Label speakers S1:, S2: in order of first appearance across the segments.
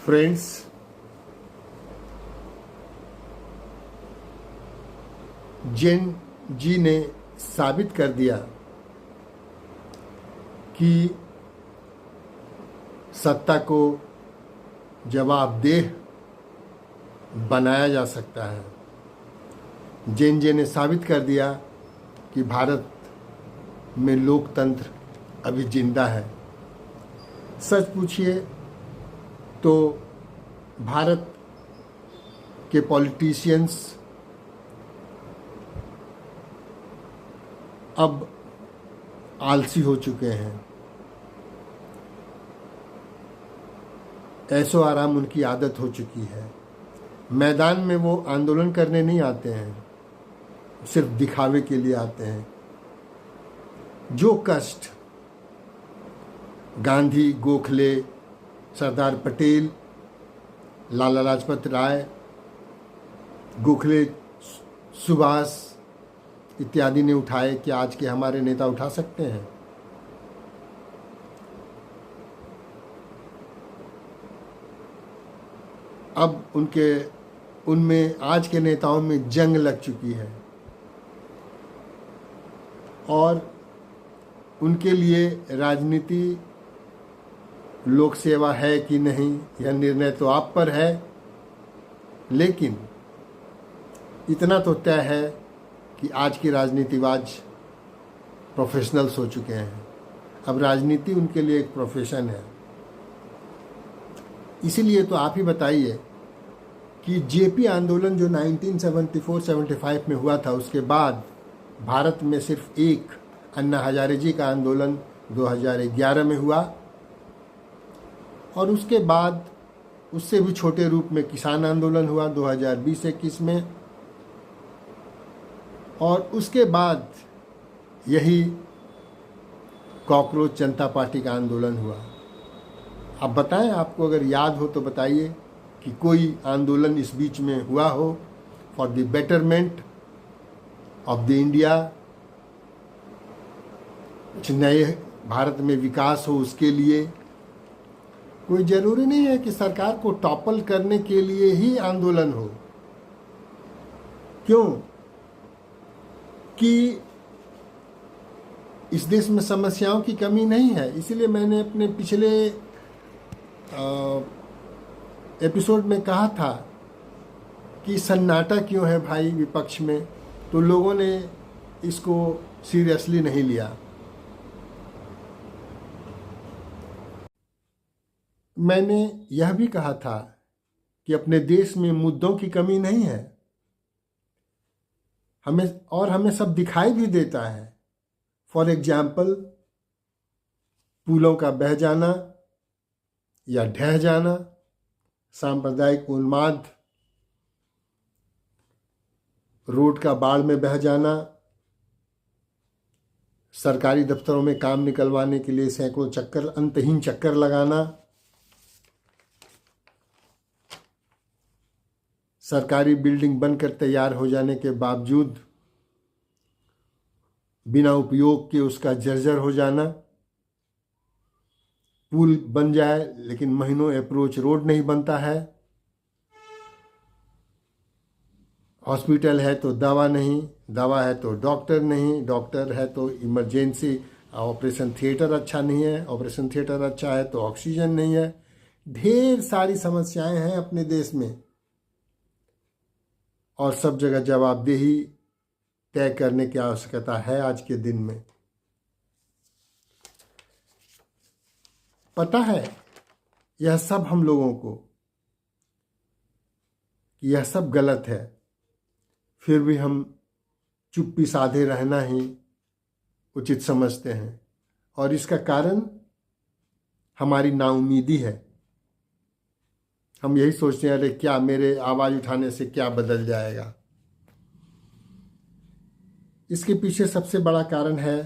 S1: Friends, जेन जी ने साबित कर दिया कि सत्ता को जवाबदेह बनाया जा सकता है। जेन जी ने साबित कर दिया कि भारत में लोकतंत्र अभी जिंदा है। सच पूछिए तो भारत के पॉलिटिशियंस अब आलसी हो चुके हैं। ऐशो आराम उनकी आदत हो चुकी है। मैदान में वो आंदोलन करने नहीं आते हैं, सिर्फ दिखावे के लिए आते हैं। जो कष्ट गांधी, गोखले, सरदार पटेल, लाला लाजपत राय, गोखले, सुभाष इत्यादि ने उठाए, कि आज के हमारे नेता उठा सकते हैं? अब उनमें आज के नेताओं में जंग लग चुकी है और उनके लिए राजनीति लोक सेवा है कि नहीं, यह निर्णय तो आप पर है। लेकिन इतना तो तय है कि आज के राजनीतिबाज प्रोफेशनल्स हो चुके हैं। अब राजनीति उनके लिए एक प्रोफेशन है। इसीलिए तो आप ही बताइए कि जेपी आंदोलन जो 1974-75 में हुआ था, उसके बाद भारत में सिर्फ एक अन्ना हजारे जी का आंदोलन 2011 में हुआ और उसके बाद उससे भी छोटे रूप में किसान आंदोलन हुआ 2020-21 में, और उसके बाद यही कॉकरोच जनता पार्टी का आंदोलन हुआ। आप बताएं, आपको अगर याद हो तो बताइए कि कोई आंदोलन इस बीच में हुआ हो for the betterment of the India, कुछ नए भारत में विकास हो उसके लिए। कोई ज़रूरी नहीं है कि सरकार को टॉपल करने के लिए ही आंदोलन हो। क्यों? कि इस देश में समस्याओं की कमी नहीं है। इसीलिए मैंने अपने पिछले एपिसोड में कहा था कि सन्नाटा क्यों है भाई विपक्ष में, तो लोगों ने इसको सीरियसली नहीं लिया। मैंने यह भी कहा था कि अपने देश में मुद्दों की कमी नहीं है, हमें सब दिखाई भी देता है। फॉर एग्जाम्पल, पुलों का बह जाना या ढह जाना, सांप्रदायिक उन्माद, रोड का बाढ़ में बह जाना, सरकारी दफ्तरों में काम निकलवाने के लिए सैकड़ों चक्कर, अंतहीन चक्कर लगाना, सरकारी बिल्डिंग बनकर तैयार हो जाने के बावजूद बिना उपयोग के उसका जर्जर हो जाना, पुल बन जाए लेकिन महीनों अप्रोच रोड नहीं बनता है, हॉस्पिटल है तो दवा नहीं, दवा है तो डॉक्टर नहीं, डॉक्टर है तो इमरजेंसी ऑपरेशन थिएटर अच्छा नहीं है, ऑपरेशन थिएटर अच्छा है तो ऑक्सीजन नहीं है। ढेर सारी समस्याएं हैं अपने देश में और सब जगह जवाबदेही तय करने की आवश्यकता है आज के दिन में। पता है यह सब हम लोगों को कि यह सब गलत है, फिर भी हम चुप्पी साधे रहना ही उचित समझते हैं और इसका कारण हमारी नाउमीदी है। हम यही सोचते हैं, अरे क्या मेरे आवाज़ उठाने से क्या बदल जाएगा। इसके पीछे सबसे बड़ा कारण है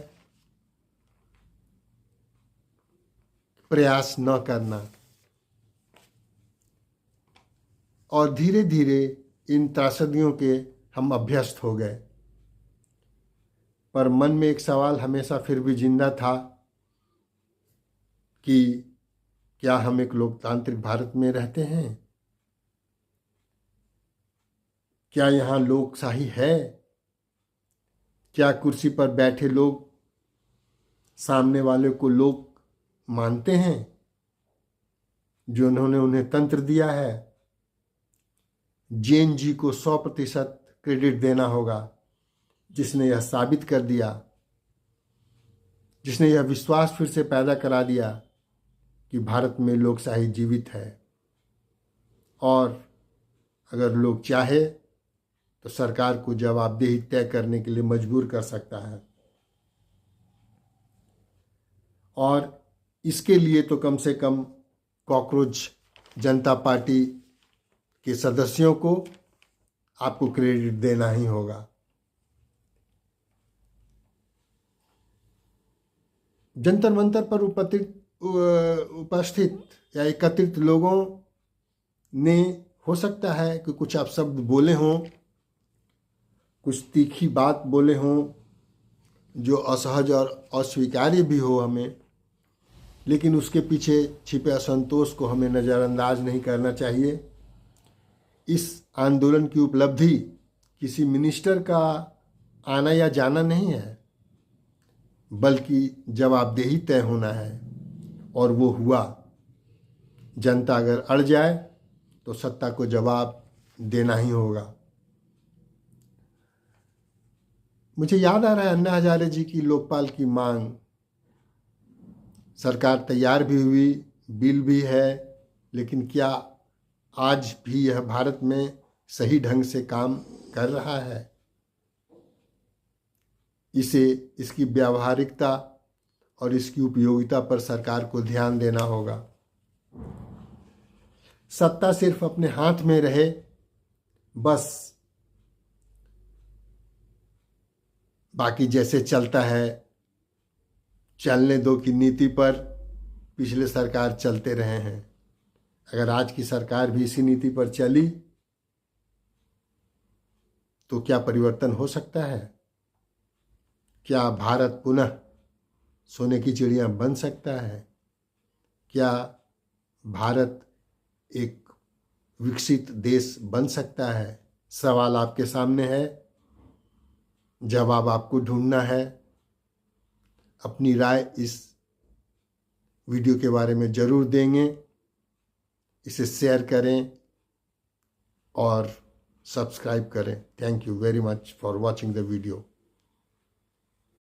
S1: प्रयास न करना, और धीरे धीरे इन त्रासदियों के हम अभ्यस्त हो गए। पर मन में एक सवाल हमेशा फिर भी जिंदा था कि क्या हम एक लोकतांत्रिक भारत में रहते हैं? क्या यहाँ लोकशाही है? क्या कुर्सी पर बैठे लोग सामने वाले को लोग मानते हैं जो उन्होंने उन्हें तंत्र दिया है? जैन जी को 100% क्रेडिट देना होगा, जिसने यह साबित कर दिया, जिसने यह विश्वास फिर से पैदा करा दिया कि भारत में लोकशाही जीवित है। और अगर लोग चाहे तो सरकार को जवाबदेही तय करने के लिए मजबूर कर सकता है। और इसके लिए तो कम से कम कॉकरोच जनता पार्टी के सदस्यों को आपको क्रेडिट देना ही होगा। जंतर मंतर पर उपस्थित या एकत्रित लोगों ने हो सकता है कि कुछ अपशब्द बोले हों, कुछ तीखी बात बोले हों जो असहज और अस्वीकार्य भी हो हमें, लेकिन उसके पीछे छिपे असंतोष को हमें नज़रअंदाज नहीं करना चाहिए। इस आंदोलन की उपलब्धि किसी मिनिस्टर का आना या जाना नहीं है, बल्कि जवाबदेही तय होना है, और वो हुआ। जनता अगर अड़ जाए तो सत्ता को जवाब देना ही होगा। मुझे याद आ रहा है अन्ना हजारे जी की लोकपाल की मांग। सरकार तैयार भी हुई, बिल भी है, लेकिन क्या आज भी यह भारत में सही ढंग से काम कर रहा है? इसकी व्यावहारिकता और इसकी उपयोगिता पर सरकार को ध्यान देना होगा। सत्ता सिर्फ अपने हाथ में रहे, बस बाकी जैसे चलता है चलने दो की नीति पर पिछले सरकार चलते रहे हैं। अगर आज की सरकार भी इसी नीति पर चली तो क्या परिवर्तन हो सकता है? क्या भारत पुनः सोने की चिड़िया बन सकता है? क्या भारत एक विकसित देश बन सकता है? सवाल आपके सामने है, जवाब आपको ढूंढना है। अपनी राय इस वीडियो के बारे में ज़रूर देंगे। इसे शेयर करें और सब्सक्राइब करें। Thank you very much for watching the video.